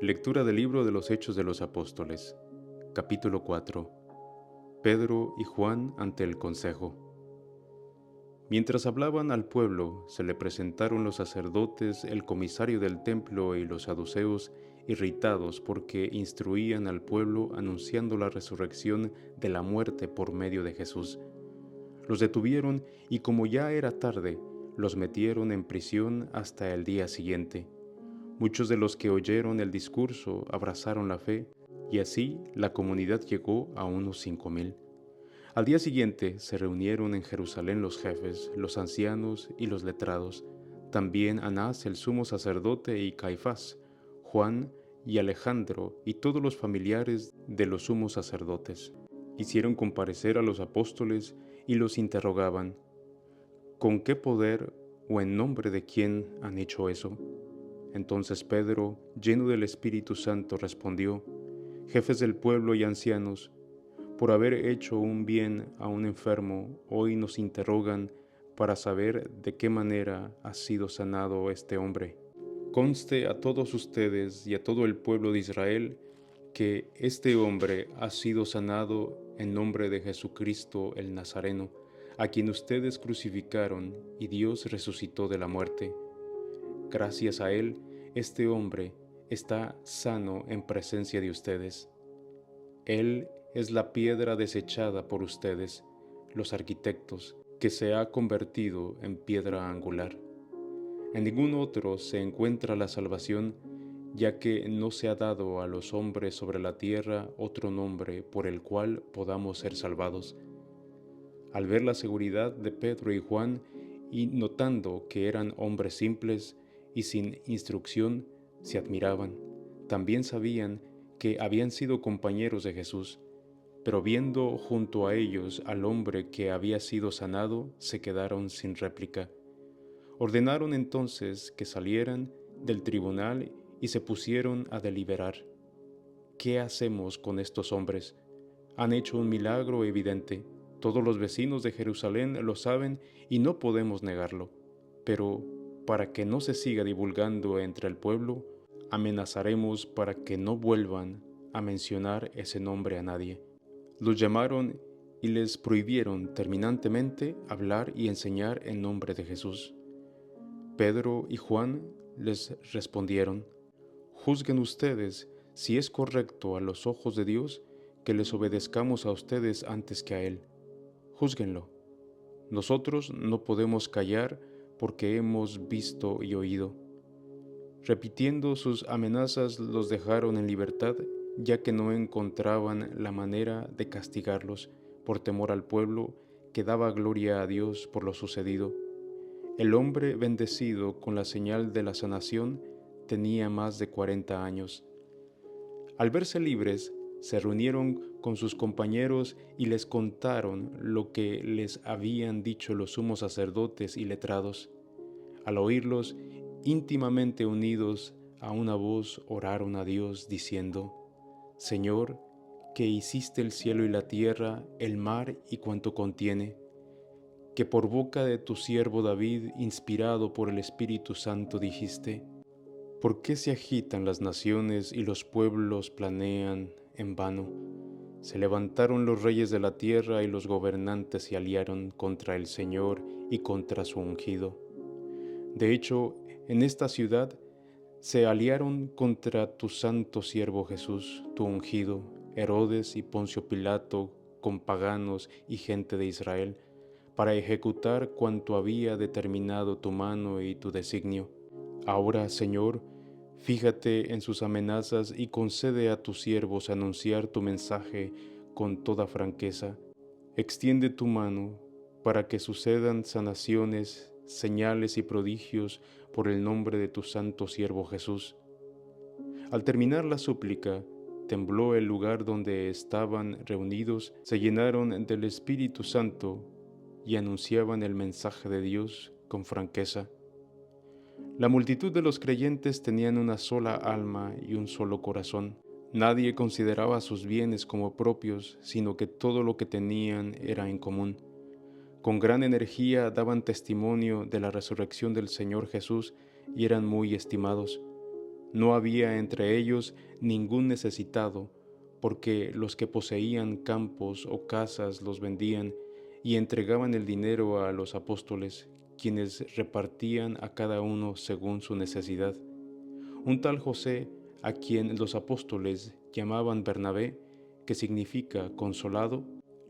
Lectura del libro de los Hechos de los Apóstoles, capítulo 4. Pedro y Juan ante el consejo. Mientras hablaban al pueblo, se le presentaron los sacerdotes, el comisario del templo y los saduceos, irritados porque instruían al pueblo anunciando la resurrección de la muerte por medio de Jesús. Los detuvieron y como ya era tarde, los metieron en prisión hasta el día siguiente. Muchos de los que oyeron el discurso abrazaron la fe, y así la comunidad llegó a unos 5,000. Al día siguiente se reunieron en Jerusalén los jefes, los ancianos y los letrados, también Anás el sumo sacerdote y Caifás, Juan y Alejandro y todos los familiares de los sumos sacerdotes. Hicieron comparecer a los apóstoles y los interrogaban: ¿con qué poder o en nombre de quién han hecho eso? Entonces Pedro, lleno del Espíritu Santo, respondió: Jefes del pueblo y ancianos, por haber hecho un bien a un enfermo, hoy nos interrogan para saber de qué manera ha sido sanado este hombre. Conste a todos ustedes y a todo el pueblo de Israel que este hombre ha sido sanado en nombre de Jesucristo el Nazareno, a quien ustedes crucificaron y Dios resucitó de la muerte. Gracias a él, este hombre está sano en presencia de ustedes. Él es la piedra desechada por ustedes, los arquitectos, que se ha convertido en piedra angular. En ningún otro se encuentra la salvación, ya que no se ha dado a los hombres sobre la tierra otro nombre por el cual podamos ser salvados. Al ver la seguridad de Pedro y Juan y notando que eran hombres simples y sin instrucción, se admiraban. También sabían que habían sido compañeros de Jesús, pero viendo junto a ellos al hombre que había sido sanado, se quedaron sin réplica. Ordenaron entonces que salieran del tribunal y se pusieron a deliberar. ¿Qué hacemos con estos hombres? Han hecho un milagro evidente. Todos los vecinos de Jerusalén lo saben y no podemos negarlo. Pero para que no se siga divulgando entre el pueblo, amenazaremos para que no vuelvan a mencionar ese nombre a nadie. Los llamaron y les prohibieron terminantemente hablar y enseñar en nombre de Jesús. Pedro y Juan les respondieron: Juzguen ustedes si es correcto a los ojos de Dios que les obedezcamos a ustedes antes que a Él. Júzguenlo. Nosotros no podemos callar porque hemos visto y oído. Repitiendo sus amenazas, los dejaron en libertad, ya que no encontraban la manera de castigarlos por temor al pueblo que daba gloria a Dios por lo sucedido. El hombre bendecido con la señal de la sanación tenía más de 40 años. Al verse libres, se reunieron con sus compañeros y les contaron lo que les habían dicho los sumos sacerdotes y letrados. Al oírlos, íntimamente unidos a una voz, oraron a Dios diciendo: Señor, que hiciste el cielo y la tierra, el mar y cuanto contiene, que por boca de tu siervo David, inspirado por el Espíritu Santo, dijiste: ¿por qué se agitan las naciones y los pueblos planean en vano? Se levantaron los reyes de la tierra y los gobernantes se aliaron contra el Señor y contra su ungido. De hecho, en esta ciudad se aliaron contra tu santo siervo Jesús, tu ungido, Herodes y Poncio Pilato, con paganos y gente de Israel, para ejecutar cuanto había determinado tu mano y tu designio. Ahora, Señor, fíjate en sus amenazas y concede a tus siervos anunciar tu mensaje con toda franqueza. Extiende tu mano para que sucedan sanaciones, señales y prodigios por el nombre de tu santo siervo Jesús. Al terminar la súplica, tembló el lugar donde estaban reunidos, se llenaron del Espíritu Santo y anunciaban el mensaje de Dios con franqueza. La multitud de los creyentes tenían una sola alma y un solo corazón. Nadie consideraba sus bienes como propios, sino que todo lo que tenían era en común. Con gran energía daban testimonio de la resurrección del Señor Jesús y eran muy estimados. No había entre ellos ningún necesitado, porque los que poseían campos o casas los vendían y entregaban el dinero a los apóstoles, quienes repartían a cada uno según su necesidad. Un tal José, a quien los apóstoles llamaban Bernabé, que significa consolado,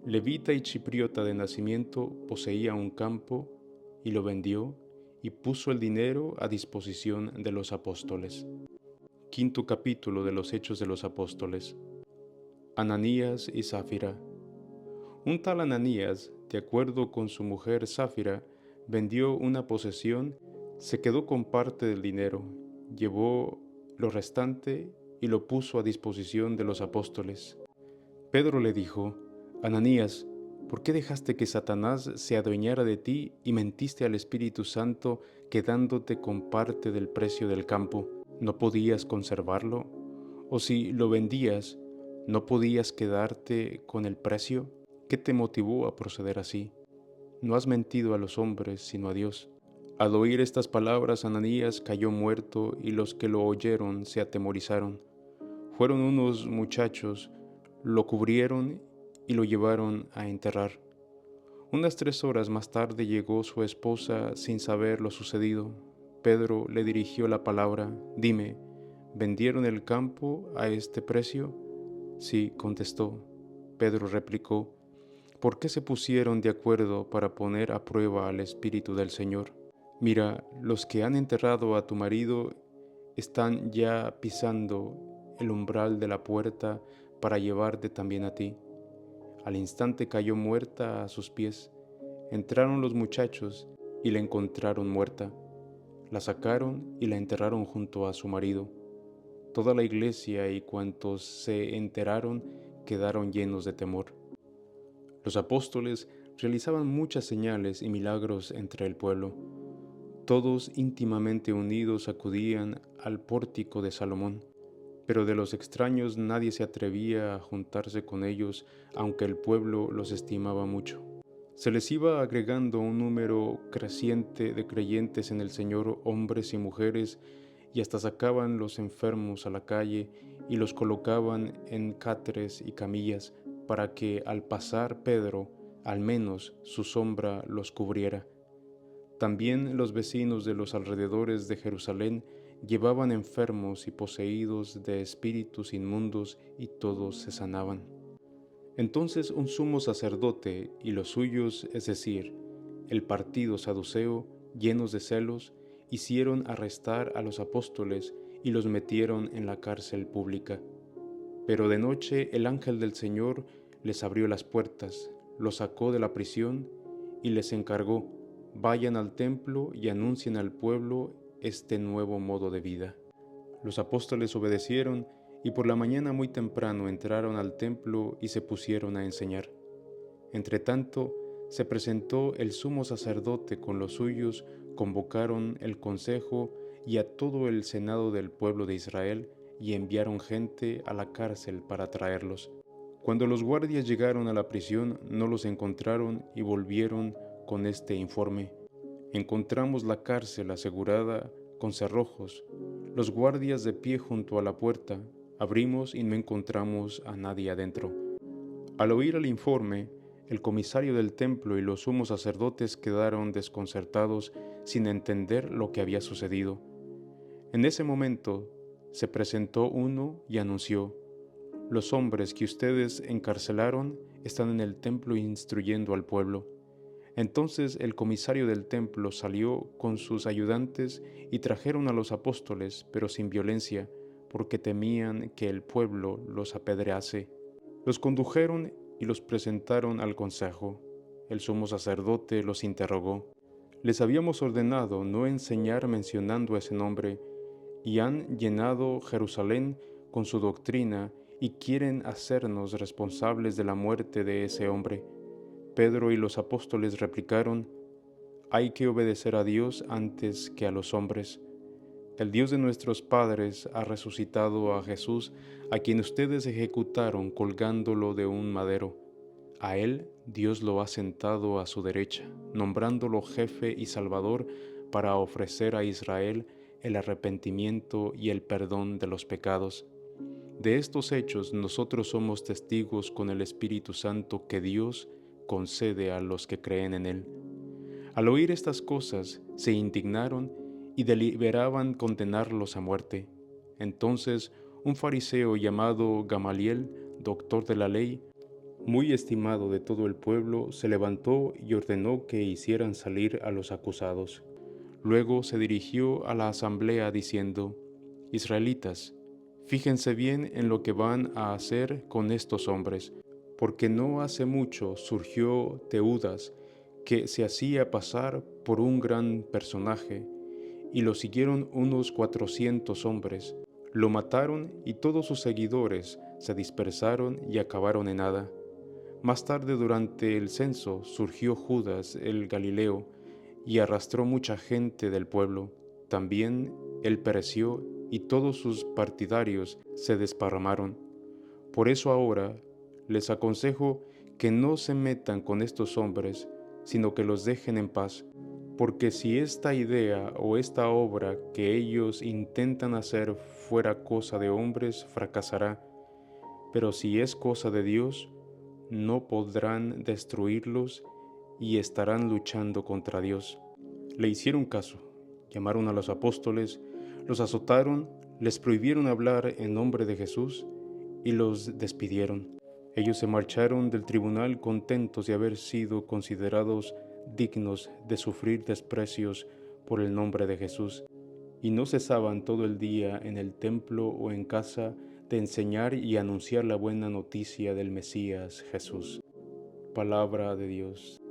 levita y chipriota de nacimiento, poseía un campo y lo vendió y puso el dinero a disposición de los apóstoles. Quinto capítulo de los Hechos de los Apóstoles. Ananías y Safira. Un tal Ananías, de acuerdo con su mujer Safira, vendió una posesión, se quedó con parte del dinero, llevó lo restante y lo puso a disposición de los apóstoles. Pedro le dijo: Ananías, ¿por qué dejaste que Satanás se adueñara de ti y mentiste al Espíritu Santo quedándote con parte del precio del campo? ¿No podías conservarlo? ¿O si lo vendías, no podías quedarte con el precio? ¿Qué te motivó a proceder así? No has mentido a los hombres, sino a Dios. Al oír estas palabras, Ananías cayó muerto y los que lo oyeron se atemorizaron. Fueron unos muchachos, lo cubrieron y lo llevaron a enterrar. Unas 3 horas más tarde llegó su esposa sin saber lo sucedido. Pedro le dirigió la palabra: Dime, ¿vendieron el campo a este precio? Sí, contestó. Pedro replicó: ¿Por qué se pusieron de acuerdo para poner a prueba al Espíritu del Señor? Mira, los que han enterrado a tu marido están ya pisando el umbral de la puerta para llevarte también a ti. Al instante cayó muerta a sus pies. Entraron los muchachos y la encontraron muerta. La sacaron y la enterraron junto a su marido. Toda la iglesia y cuantos se enteraron quedaron llenos de temor. Los apóstoles realizaban muchas señales y milagros entre el pueblo. Todos íntimamente unidos acudían al pórtico de Salomón, pero de los extraños nadie se atrevía a juntarse con ellos, aunque el pueblo los estimaba mucho. Se les iba agregando un número creciente de creyentes en el Señor, hombres y mujeres, y hasta sacaban los enfermos a la calle y los colocaban en cáteres y camillas, para que al pasar Pedro, al menos su sombra los cubriera. También los vecinos de los alrededores de Jerusalén llevaban enfermos y poseídos de espíritus inmundos, y todos se sanaban. Entonces un sumo sacerdote y los suyos, es decir, el partido saduceo, llenos de celos, hicieron arrestar a los apóstoles y los metieron en la cárcel pública. Pero de noche el ángel del Señor les abrió las puertas, los sacó de la prisión y les encargó: vayan al templo y anuncien al pueblo este nuevo modo de vida. Los apóstoles obedecieron y por la mañana muy temprano entraron al templo y se pusieron a enseñar. Entretanto, se presentó el sumo sacerdote con los suyos, convocaron el consejo y a todo el senado del pueblo de Israel y enviaron gente a la cárcel para traerlos. Cuando los guardias llegaron a la prisión, no los encontraron y volvieron con este informe: encontramos la cárcel asegurada con cerrojos, los guardias de pie junto a la puerta. Abrimos y no encontramos a nadie adentro. Al oír el informe, el comisario del templo y los sumos sacerdotes quedaron desconcertados, sin entender lo que había sucedido. En ese momento se presentó uno y anunció: los hombres que ustedes encarcelaron están en el templo instruyendo al pueblo. Entonces el comisario del templo salió con sus ayudantes y trajeron a los apóstoles, pero sin violencia, porque temían que el pueblo los apedrease. Los condujeron y los presentaron al consejo. El sumo sacerdote los interrogó: les habíamos ordenado no enseñar mencionando ese nombre, y han llenado Jerusalén con su doctrina y quieren hacernos responsables de la muerte de ese hombre. Pedro y los apóstoles replicaron: hay que obedecer a Dios antes que a los hombres. El Dios de nuestros padres ha resucitado a Jesús, a quien ustedes ejecutaron colgándolo de un madero. A él Dios lo ha sentado a su derecha, nombrándolo jefe y salvador para ofrecer a Israel el arrepentimiento y el perdón de los pecados. De estos hechos nosotros somos testigos con el Espíritu Santo que Dios concede a los que creen en Él. Al oír estas cosas, se indignaron y deliberaban condenarlos a muerte. Entonces, un fariseo llamado Gamaliel, doctor de la ley, muy estimado de todo el pueblo, se levantó y ordenó que hicieran salir a los acusados. Luego se dirigió a la asamblea diciendo: Israelitas, fíjense bien en lo que van a hacer con estos hombres, porque no hace mucho surgió Teudas, que se hacía pasar por un gran personaje, y lo siguieron unos 400 hombres. Lo mataron y todos sus seguidores se dispersaron y acabaron en nada. Más tarde, durante el censo, surgió Judas el Galileo y arrastró mucha gente del pueblo. También él pereció y todos sus partidarios se desparramaron. Por eso ahora les aconsejo que no se metan con estos hombres, sino que los dejen en paz, porque si esta idea o esta obra que ellos intentan hacer fuera cosa de hombres, fracasará, pero si es cosa de Dios, no podrán destruirlos y estarán luchando contra Dios. Le hicieron caso, llamaron a los apóstoles, los azotaron, les prohibieron hablar en nombre de Jesús y los despidieron. Ellos se marcharon del tribunal contentos de haber sido considerados dignos de sufrir desprecios por el nombre de Jesús, y no cesaban todo el día en el templo o en casa de enseñar y anunciar la buena noticia del Mesías Jesús. Palabra de Dios.